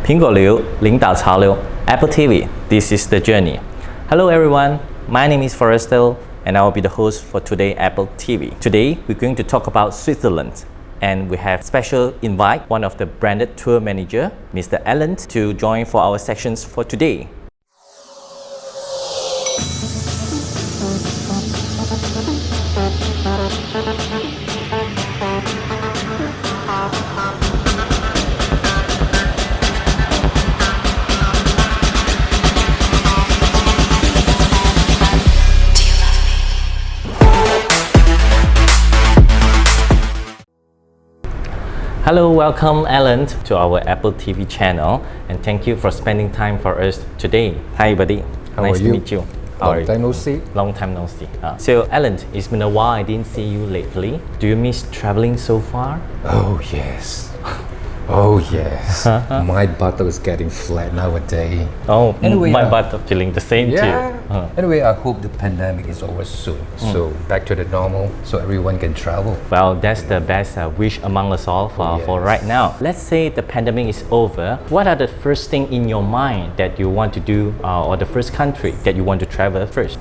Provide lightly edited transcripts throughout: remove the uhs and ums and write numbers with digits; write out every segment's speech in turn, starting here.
苹果旅游领导潮流 Apple TV. This is the journey. Hello everyone. My name is 𝒂𝒓 and I will be the host for today Apple TV. Today we're going to talk about Switzerland. And we have special invite one of the branded tour manager, Mr. Alan, to join for our sections for today. Hello, welcome Alan to our Apple TV channel and thank you for spending time for us today. Hi buddy, nice to meet you. Long time no see. Long time no see. So Alan, it's been a while I didn't see you lately. Do you miss traveling so far? Oh yes. Oh yes. My butt is getting flat nowadays. Oh, anyway, my butt is feeling the same too. Anyway, I hope the pandemic is over soon. So back to the normal so everyone can travel. Well, that's the best wish among us all for right now. Let's say the pandemic is over. What are the first thing in your mind that you want to do or the first country that you want to travel first?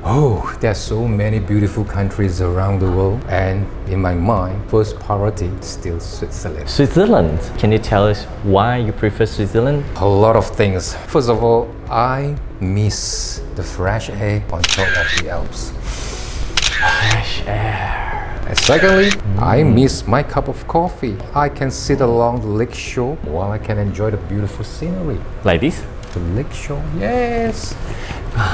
Oh, there's so many beautiful countries around the world, and in my mind, first priority is still Switzerland. Switzerland? Can you tell us why you prefer Switzerland? A lot of things. First of all, I miss the fresh air on top of the Alps. Fresh air. And secondly, I miss my cup of coffee. I can sit along the lake shore while I can enjoy the beautiful scenery. Like this? The lake shore, yes.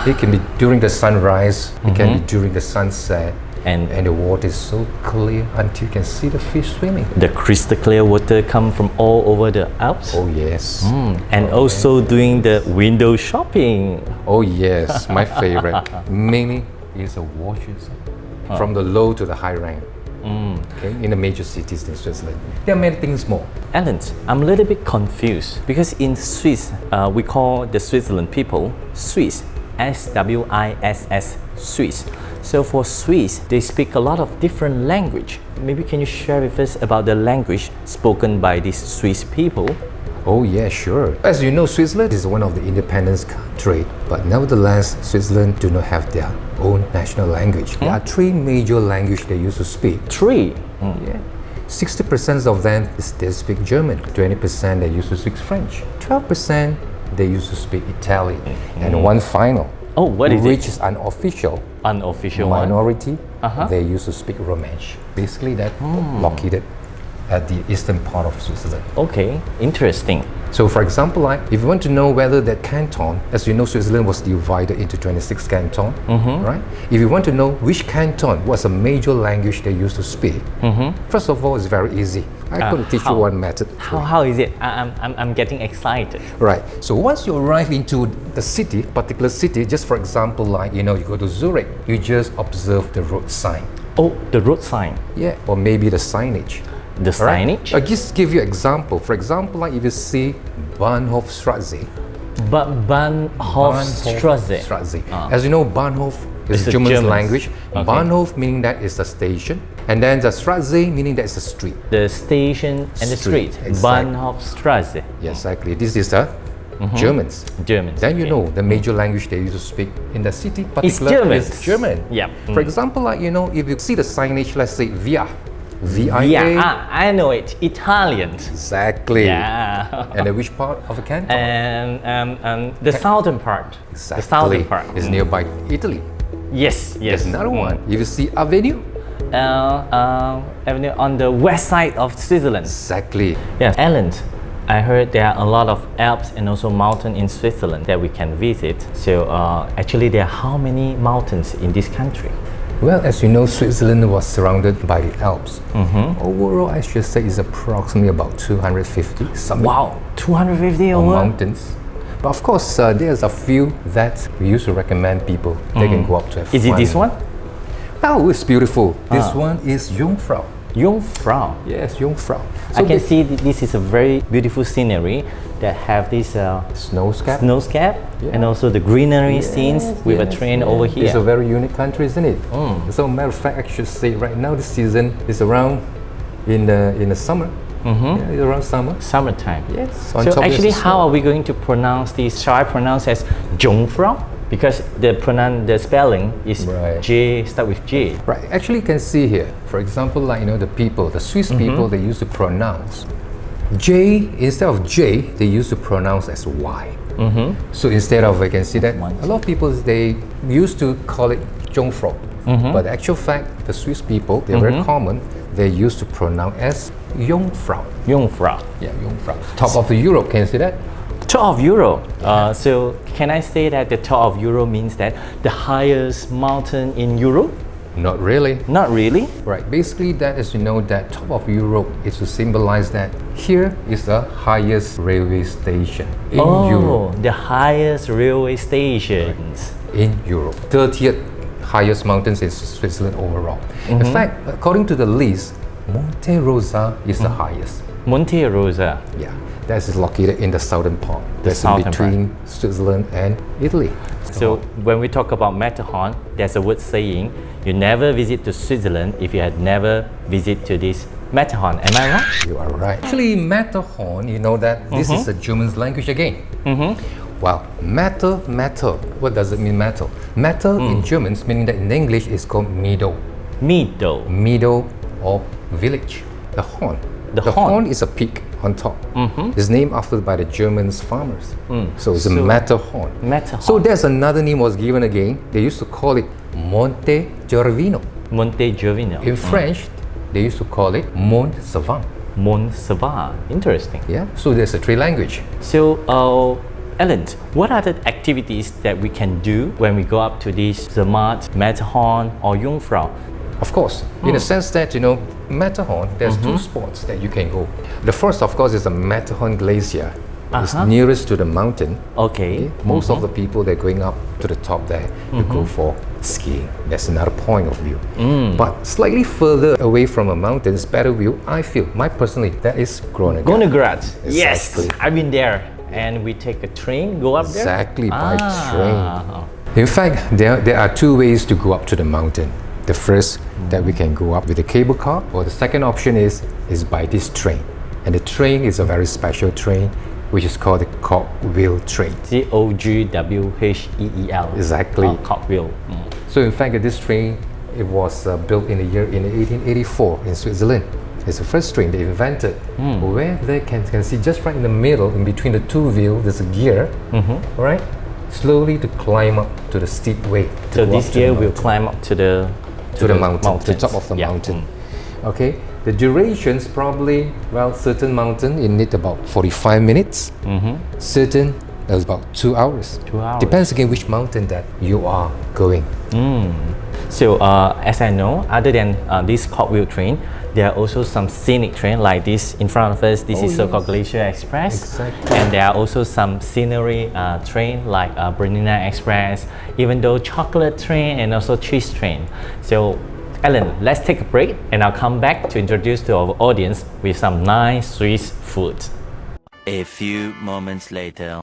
It can be during the sunrise, it can be during the sunset, and the water is so clear until you can see the fish swimming. The crystal clear water come from all over the Alps? Oh yes. And also doing the window shopping. Oh yes, my favorite. Mainly is the watches from the low to the high rank. Okay, in the major cities in Switzerland. There are many things more. Alan, I'm a little bit confused because in Swiss, we call the Switzerland people Swiss, S-W-I-S-S, Swiss. So for Swiss, they speak a lot of different language. Maybe can you share with us about the language spoken by these Swiss people? Oh yeah, sure. As you know, Switzerland is one of the independent countries, but nevertheless, Switzerland do not have their own national language. There are three major languages they used to speak. Three? Yeah. 60% of them they speak German, 20% they used to speak French, 12% they used to speak Italian, and one final, what is which is unofficial minority, they used to speak Romansh. Basically, that located at the eastern part of Switzerland. Okay, interesting. So for example, like if you want to know whether that canton, as you know, Switzerland was divided into 26 cantons, right? If you want to know which canton was a major language they used to speak, first of all, it's very easy. I could teach you one method. How is it? I'm getting excited. Right. So once you arrive into the city, particular city, just for example, like you go to Zurich, you just observe the road sign. Oh, the road sign. Yeah, or maybe the signage. The signage? I'll just give you an example. For example, like if you see Bahnhofstrasse. Bahnhofstrasse. As you know, Bahnhof is German language. Okay. Bahnhof meaning that is the station. And then the Strasse meaning that is the street. The station and the street. Exactly. Bahnhofstrasse. Yes, exactly. This is the Germans. Then you know the major language they used to speak in the city. It's German. Is German. Yeah. For example, like if you see the signage, let's say Via. V-I-A. Yeah, I know it. Italian. Exactly. Yeah. And which part of the canton? The southern part. Exactly. The southern part. Is nearby Italy. Yes. There's another one. If you see Avenue. Avenue on the west side of Switzerland. Exactly. Yeah. Alan, I heard there are a lot of Alps and also mountains in Switzerland that we can visit. So actually there are how many mountains in this country? Well, as you know, Switzerland was surrounded by the Alps. Overall, I should say it's approximately about 250 summits. Wow, 250 mountains. But of course, there's a few that we used to recommend people. They can go up to have Is it this one? Oh, it's beautiful. This one is Jungfrau. Jungfrau? Yes, Jungfrau. So I can see this is a very beautiful scenery that have this snowscape and also the greenery scenes with a train over here. It's a very unique country, isn't it? So matter of fact, I should say right now this season is around in the summer. Yeah, around summer. Summertime. Yes. So actually, how are we going to pronounce this? Shall I pronounce as Jungfrau? Because the spelling is Right. J, start with J. Right. Actually, you can see here. For example, like the Swiss people, they used to pronounce J instead of J. They used to pronounce as Y. So instead of, I can see that a lot of people they used to call it Jungfrau, but the actual fact, the Swiss people, they're very common. They used to pronounce as Jungfrau. Jungfrau. Yeah, Jungfrau. Top of the Europe. Can you see that? Top of Europe. So can I say that the top of Europe means that the highest mountain in Europe? Not really. Not really. Right. Basically, that is that top of Europe is to symbolize that here is the highest railway station in Europe. The highest railway stations. In Europe. 30th highest mountains in Switzerland overall. In fact, according to the list, Monte Rosa is the highest. Monte Rosa. Yeah. That is located in the southern part. That's in southern between Switzerland and Italy. So when we talk about Matterhorn, there's a word saying, you never visit to Switzerland if you had never visited to this Matterhorn. Am I right? You are right. Actually, Matterhorn, you know that this is a German language again. Well, matter. What does it mean, matter? Matter in German, meaning that in English is called meadow. Meadow or village. The horn. The horn is a peak on top. It's named after by the Germans farmers. So it's a Matterhorn. So there's another name was given again. They used to call it Monte Gervino. Monte Gervino. In French, they used to call it Mont Savant. Mont Savant. Interesting. Yeah. So there's a three language. So, Ellen, what are the activities that we can do when we go up to this Zermatt, Matterhorn, or Jungfrau? Of course, in the sense that, Matterhorn, there's two spots that you can go. The first, of course, is the Matterhorn Glacier. It's nearest to the mountain. Okay. Most of the people, they're going up to the top there to go for skiing. That's another point of view. But slightly further away from a mountain, it's better view, I feel, personally, that is Groningen. Groningen. Yes, Exactly. I've been there. And we take a train, go up there? Exactly, by train. In fact, there are two ways to go up to the mountain. The first, that we can go up with a cable car, or the second option is by this train. And the train is a very special train, which is called the Cork wheel train. Cogwheel. Exactly. Cork wheel. So in fact, this train, it was built in 1884 in Switzerland. It's the first train they invented, where they can see just right in the middle, in between the two wheels, there's a gear, right? Slowly to climb up to the steep way. So this gear will climb up to the mountain, to the top of the mountain. Okay, the durations probably, certain mountain, you need about 45 minutes. Certain, that's about 2 hours. 2 hours. Depends again which mountain that you are going. So as I know, other than this cogwheel train, there are also some scenic train like this in front of us. This is so-called Glacier Express. Exactly. And there are also some scenery train like Bernina Express, even though chocolate train and also cheese train. So Ellen, let's take a break and I'll come back to introduce to our audience with some nice Swiss food. A few moments later.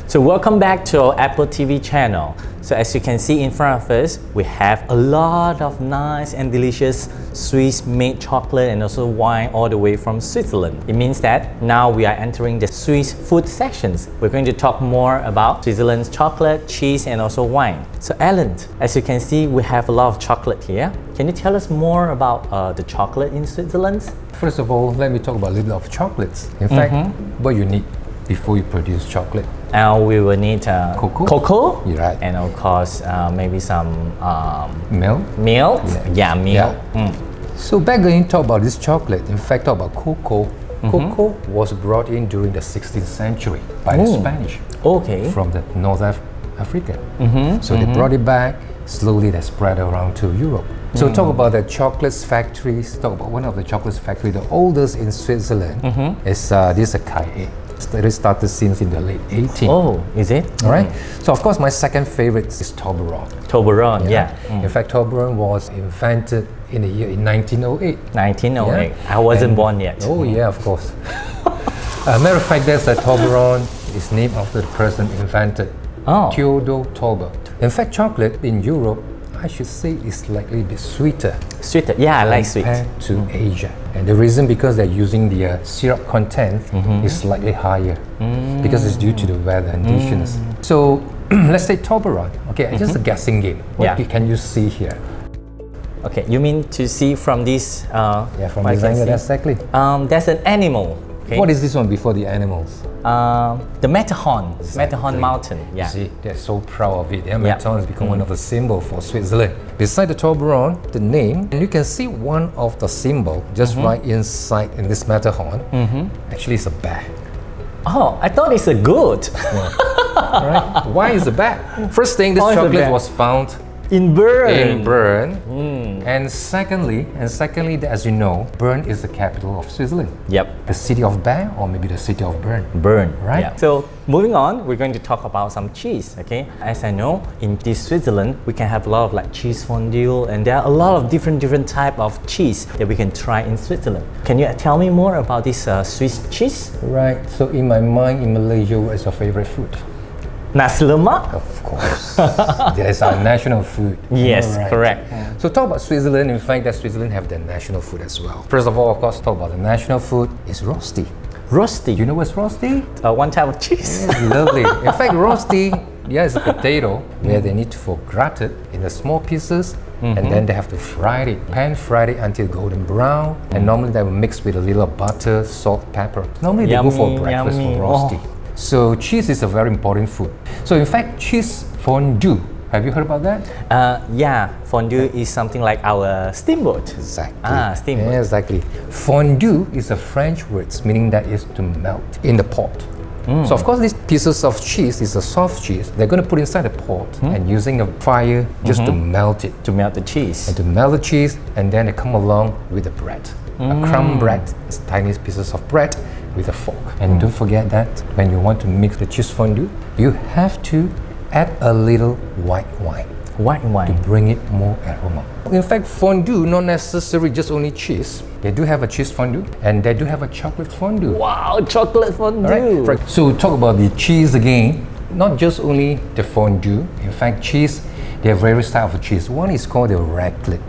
So welcome back to our Apple TV channel. So as you can see in front of us, we have a lot of nice and delicious Swiss made chocolate and also wine all the way from Switzerland. It means that now we are entering the Swiss food sections. We're going to talk more about Switzerland's chocolate, cheese and also wine. So Ellen, as you can see, we have a lot of chocolate here. Can you tell us more about the chocolate in Switzerland? First of all, let me talk about a little bit of chocolates. In fact, what you need before you produce chocolate. And we will need cocoa. You're right. And of course, maybe some Milk. milk. Yeah, milk. So back then, talk about this chocolate. In fact, talk about cocoa. Cocoa was brought in during the 16th century by the Spanish. Okay. From the North Africa. So they brought it back. Slowly, they spread around to Europe. So talk about the chocolate factories. Talk about one of the chocolate factories, the oldest in Switzerland. Is this a Kaye. It started since in the late 18th. Oh, is it? All right. So of course, my second favorite is Toblerone. Toblerone, yeah. In fact, Toblerone was invented in the year 1908. 1908. Yeah. I wasn't born yet. Oh yeah, of course. Matter of fact, there's a Toblerone is named after the person invented, Theodor Tauber. In fact, chocolate in Europe I should say it's slightly a bit sweeter Sweeter. Yeah, I like sweet. compared to Asia. And the reason because they're using the syrup content is slightly higher because it's due to the weather conditions. So let's say Toblerone. Okay, just a guessing game. What can you see here? Okay, you mean to see from this? From what I this can angle, see? exactly. There's an animal. Okay. What is this one before the animals? The Matterhorn. Matterhorn Mountain. Yeah. See, they're so proud of it. Yeah, Matterhorn has become one of the symbols for Switzerland. Beside the Toblerone, the name, and you can see one of the symbol just right inside in this Matterhorn. Actually, it's a bear. Oh, I thought it's a goat. Right? Why is a bear? First thing, this It's a chocolate bear. was found In Bern. in Bern. And secondly, as you know, Bern is the capital of Switzerland. Yep. The city of Bern, or maybe the city of Bern. Bern. Right. Yeah. So moving on, we're going to talk about some cheese. Okay. As I know, in this Switzerland, we can have a lot of like cheese fondue, and there are a lot of different type of cheese that we can try in Switzerland. Can you tell me more about this Swiss cheese? Right. So in my mind, in Malaysia, what is your favorite food? Nasi lemak. Of course. That is our national food. Yes, Alright. correct. So talk about Switzerland. In fact, that Switzerland have their national food as well. First of all, of course, talk about the national food is rosti. Rosti. You know what's rosti? One type of cheese. It's lovely. In fact, rosti, is a potato where they need to grate it in the small pieces, and then they have to fry it, pan fry it until golden brown. And normally they will mix with a little butter, salt, pepper. Normally they go for breakfast yummy. for rosti. So cheese is a very important food. So in fact, cheese fondue. Have you heard about that? Yeah, fondue is something like our steamboat. Exactly. Steamboat. Yeah, exactly. Fondue is a French word meaning that is to melt in the pot. So of course these pieces of cheese is a soft cheese. They're going to put inside the pot and using a fire just to melt it. To melt the cheese. And to melt the cheese, and then they come along with the bread. A crumb bread, it's tiny pieces of bread with a fork. And don't forget that when you want to mix the cheese fondue, you have to add a little white wine White to wine. bring it more aroma. In fact, fondue, not necessarily just only cheese. They do have a cheese fondue and they do have a chocolate fondue. Wow, chocolate fondue. Right. So talk about the cheese again. Not just only the fondue. In fact, cheese, there are various types of cheese. One is called the raclette.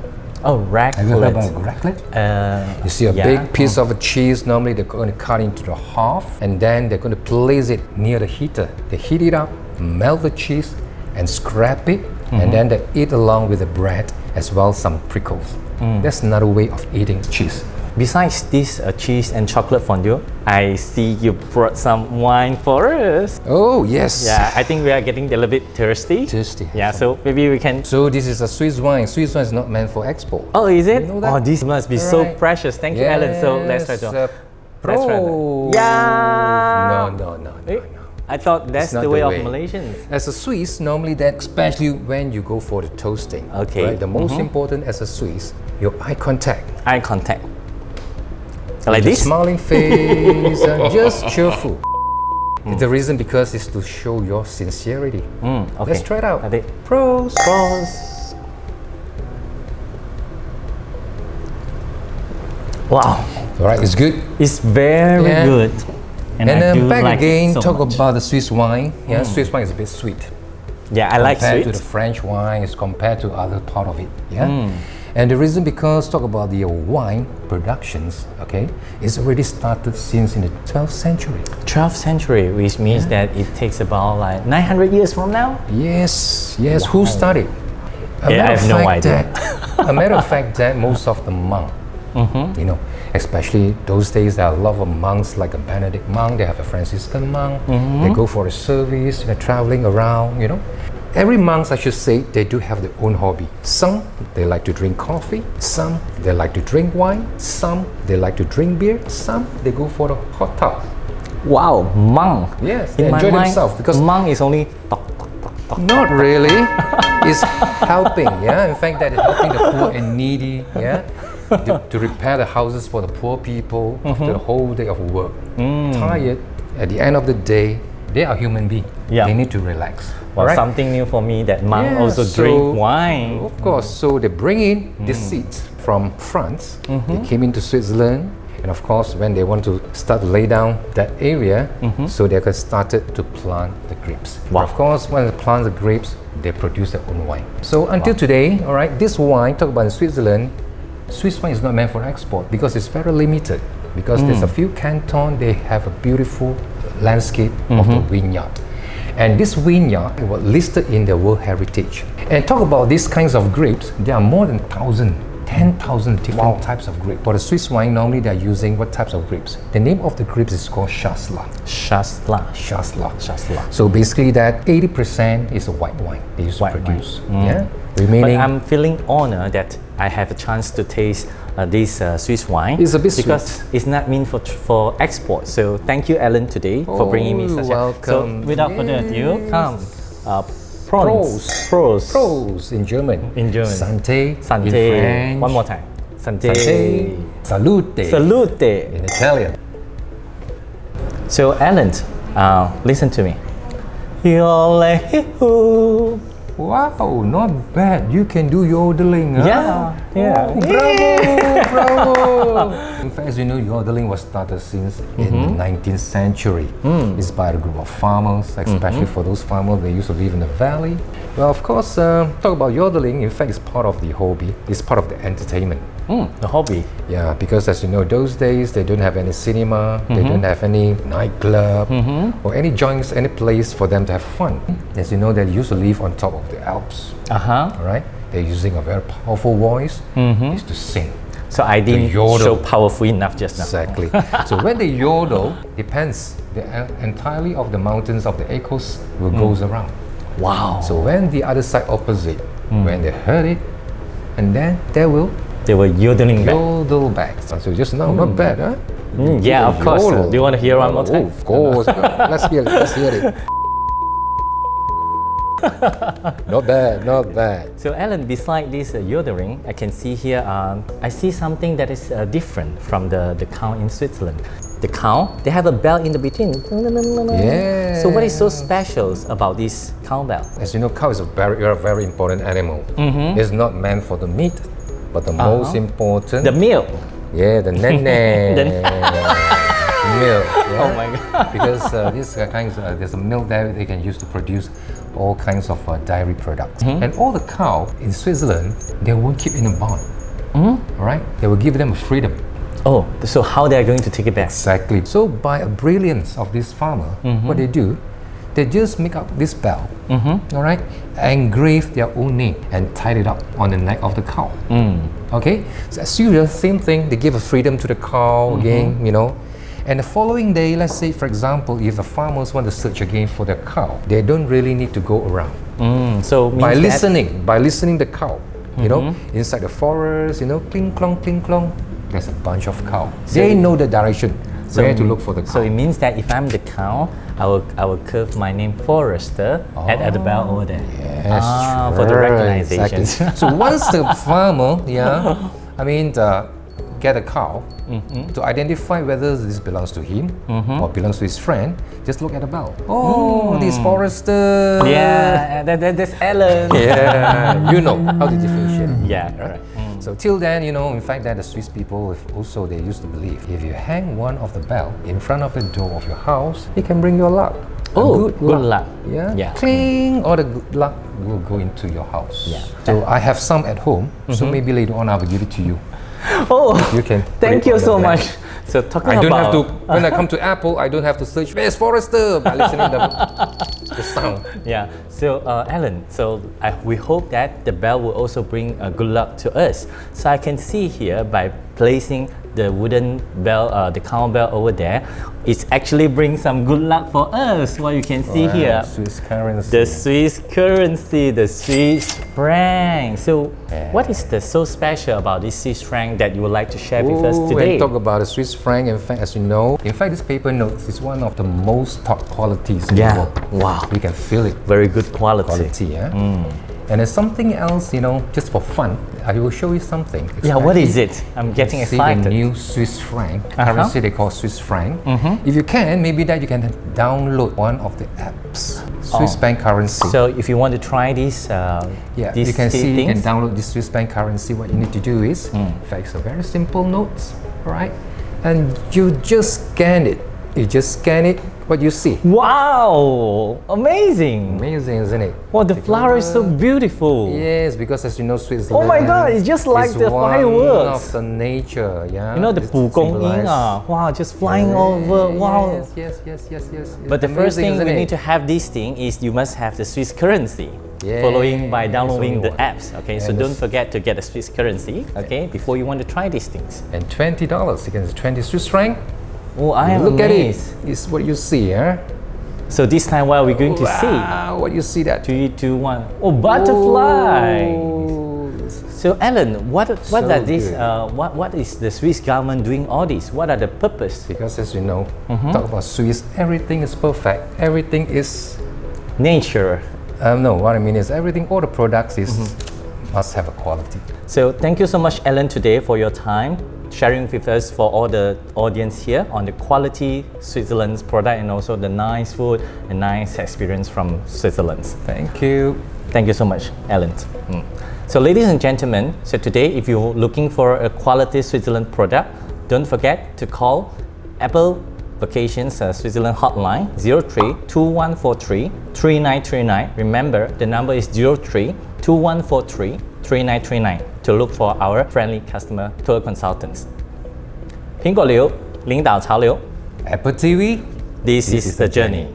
Oh, raclette. Have you heard about raclette? You see a big piece of a cheese. Normally they're going to cut into the half, and then they're going to place it near the heater. They heat it up, melt the cheese, and scrape it, and then they eat along with the bread as well as some prickles. That's another way of eating cheese. Besides this cheese and chocolate fondue, I see you brought some wine for us. Oh yes. Yeah, I think we are getting a little bit thirsty. Thirsty. Yeah, so maybe we can. So this is a Swiss wine. Swiss wine is not meant for export. Oh, is it? You know that? Oh, this must be so Right. precious. Thank you, Alan. So let's try to. Let's try Pro. that. Yeah. No. I thought that's not the the way of way. Malaysians. As a Swiss, normally that, especially when you go for the toasting. Okay. Right? The most important as a Swiss, your eye contact. Eye contact. Like The this? smiling face and just cheerful. The reason because it's to show your sincerity. Okay. Let's try it out. I think. Pros. Pros. Wow, All right, it's good. it's very Yeah. good. And I then do back like again, it so talk much. about the Swiss wine. Yeah, Swiss wine is a bit sweet. Yeah, I like Compared sweet. to the French wine is compared to other part of it. Yeah. And the reason because talk about the wine productions, okay, it's already started since in the 12th century. 12th century, which means that it takes about like 900 years from now. Yes. Who started? Yeah, I have no idea. A matter of fact, that most of the monks, you know, especially those days, there are a lot of monks like a Benedict monk. They have a Franciscan monk. They go for a service. They're traveling around. You know, every monk, I should say, they do have their own hobby. Some they like to drink coffee. Some they like to drink wine. Some they like to drink beer. Some they go for the hot tub. Wow, monk. Yes, they In my enjoy mind, themselves because monk is only talk. not really. It's helping, yeah. In fact, that is helping the poor and needy, yeah. To repair the houses for the poor people after the whole day of work. Tired. At the end of the day, they are human beings. Yeah. They need to relax. Well, alright? something new for me that monk Yeah, also so- drink wine. Of course. So they bring in the seeds from France. They came into Switzerland. And of course, when they want to start to lay down that area, so they can start to plant the grapes. Wow. Of course, when they plant the grapes, they produce their own wine. So until today, all right, this wine, talk about in Switzerland, Swiss wine is not meant for export because it's very limited. Because there's a few cantons, they have a beautiful landscape of the vineyard. And this vineyard was listed in the World Heritage. And talk about these kinds of grapes, there are more than 10,000 different types of grapes. For the Swiss wine, normally they're using what types of grapes? The name of the grapes is called Chasselas. Chasselas. So basically that 80% is a white wine they used to produce. Yeah? Remaining, but I'm feeling honored that I have a chance to taste this Swiss wine. It's a bit because sweet. it's not meant for export. So thank you, Ellen, today for bringing me such welcome. So without further ado, come. Prost. Prost. Prost in German. In German. Santé. Santé. In French. One more time. Santé. Santé. Salute. Salute. In Italian. So Ellen, listen to me. Wow, not bad. You can do yodeling. Huh? Yeah. Oh, bravo, bravo. In fact, as you know, yodeling was started since in the 19th century. It's by a group of farmers, especially for those farmers they used to live in the valley. Well, of course, talk about yodeling. In fact, it's part of the hobby. It's part of the entertainment. The hobby. Yeah, because as you know, those days they don't have any cinema, they don't have any nightclub or any joints, any place for them to have fun. As you know, they used to live on top of the Alps. All right, they're using a very powerful voice is to sing. So I didn't show powerful enough just now. Exactly. So when they yodel, depends entirely of the mountains of the echoes will goes around. Wow. So when the other side opposite, when they heard it, and then they were yodeling back. Yodel back. So just now, not bad, huh? Yeah, of course. Yodel. Do you want to hear one more time? Oh, of course. Let's hear it. Let's hear it. Not bad, not bad. So Ellen, beside this yodeling, I can see here, I see something that is different from the cow in Switzerland. The cow, they have a bell in the between. Yeah. So what is so special about this cow bell? As you know, cow is a very important animal. It's not meant for the meat, but the most important... The milk. Yeah, the nene. Milk. Yeah? Oh my God. Because these kinds, there's a milk that they can use to produce all kinds of dairy products. And all the cow in Switzerland, they won't keep in a barn. All right? They will give them freedom. Oh, so how they are going to take it back? Exactly. So by a brilliance of this farmer, what they do, they just make up this bell, all right, engrave their own name and tie it up on the neck of the cow. Okay, so as usual, same thing. They give a freedom to the cow again, you know. And the following day, let's say, for example, if the farmers want to search again for the cow, they don't really need to go around. So by listening the cow, you know, inside the forest, you know, cling clong, there's a bunch of cow. So they know the direction where to look for the cow. So it means that if I'm the cow, I will curve my name Forrester at the bell over there. Yes, for the recognition. Exactly. So once the farmer, get a cow to identify whether this belongs to him or belongs to his friend, just look at the bell. Oh, this Forrester. Yeah, that's Ellen. Yeah, you know how to differentiate. Yeah, right. So till then, you know, in fact, that the Swiss people also they used to believe if you hang one of the bell in front of the door of your house, it can bring you luck. Oh, good luck. Yeah. Cling, all the good luck will go into your house. Yeah. So I have some at home. So maybe later on I will give it to you. Oh, you can. Thank you so much. So talking I don't about... have to, when I come to Apple, I don't have to search, where's Forrester? By listening to the sound. Yeah, so Alan, so we hope that the bell will also bring good luck to us. So I can see here by placing the wooden bell, the cow bell over there, it actually brings some good luck for us. What you can see here. Swiss currency. The Swiss currency, the Swiss franc. So what is so special about this Swiss franc that you would like to share with us today? When talk about the Swiss franc, in fact, as you know, in fact, this paper notes is one of the most top qualities in the world. Wow. We can feel it. Very good quality. Yeah. And there's something else, you know, just for fun. I will show you something. Yeah, what is it? I'm getting excited. See the new Swiss franc currency they call Swiss franc. If you can, maybe that you can download one of the apps. Swiss bank currency. So if you want to try this, these you can see, you can things? download this Swiss bank currency. What you need to do is, in fact, it's a very simple notes, all right? and you just scan it. You just scan it, what you see. Wow! Amazing! Amazing, isn't it? Wow, the flower is so beautiful. Yes, because as you know, Switzerland. Oh my God, it's just like the fireworks. One of the nature, yeah. You know the 蒲公英 wow, just flying over, wow. Yes. But the first Amazing, thing we isn't need it? to have this thing is you must have the Swiss currency. Yeah, Following by downloading the one. apps. Okay, so don't forget to get a Swiss currency. Okay, before you want to try these things. And $20, you can 20 Swiss franc. Oh, I am Look amazed. at it. This is what you see, huh? So this time, what are we going to see? Wow, what you see that? 3, 2, 1. Oh, butterfly! Oh. So Alan, what So are these? good. What is the Swiss government doing all this? What are the purpose? Because as you know, talk about Swiss, everything is perfect. Everything is Nature. no. What I mean is everything. All the products is must have a quality. So thank you so much, Alan, today for your time, sharing with us for all the audience here on the quality Switzerland's product and also the nice food and nice experience from Switzerland. Thank you. Thank you so much, Alan. So ladies and gentlemen, so today if you're looking for a quality Switzerland product, don't forget to call Apple Vacations Switzerland hotline 03-2143-3939. Remember, the number is 03-2143-3939 to look for our friendly customer tour consultants. 苹果旅游，领导潮流。 Apple TV. This is the journey.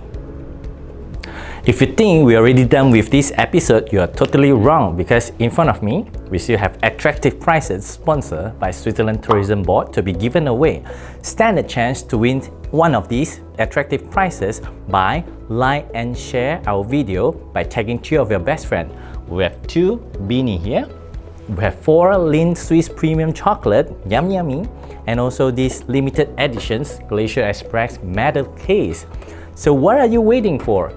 If you think we're already done with this episode, you are totally wrong because in front of me, we still have attractive prizes sponsored by Switzerland Tourism Board to be given away. Stand a chance to win one of these attractive prizes by like and share our video by tagging 2 of your best friends. We have 2 beanie here. We have 4 Lindt Swiss Premium Chocolate, yummy, and also this limited editions Glacier Express metal case. So what are you waiting for?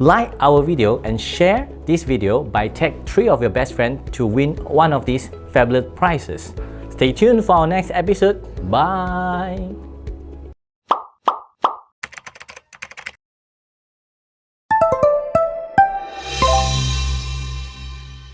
Like our video and share this video by tag 3 of your best friends to win one of these fabulous prizes. Stay tuned for our next episode. Bye!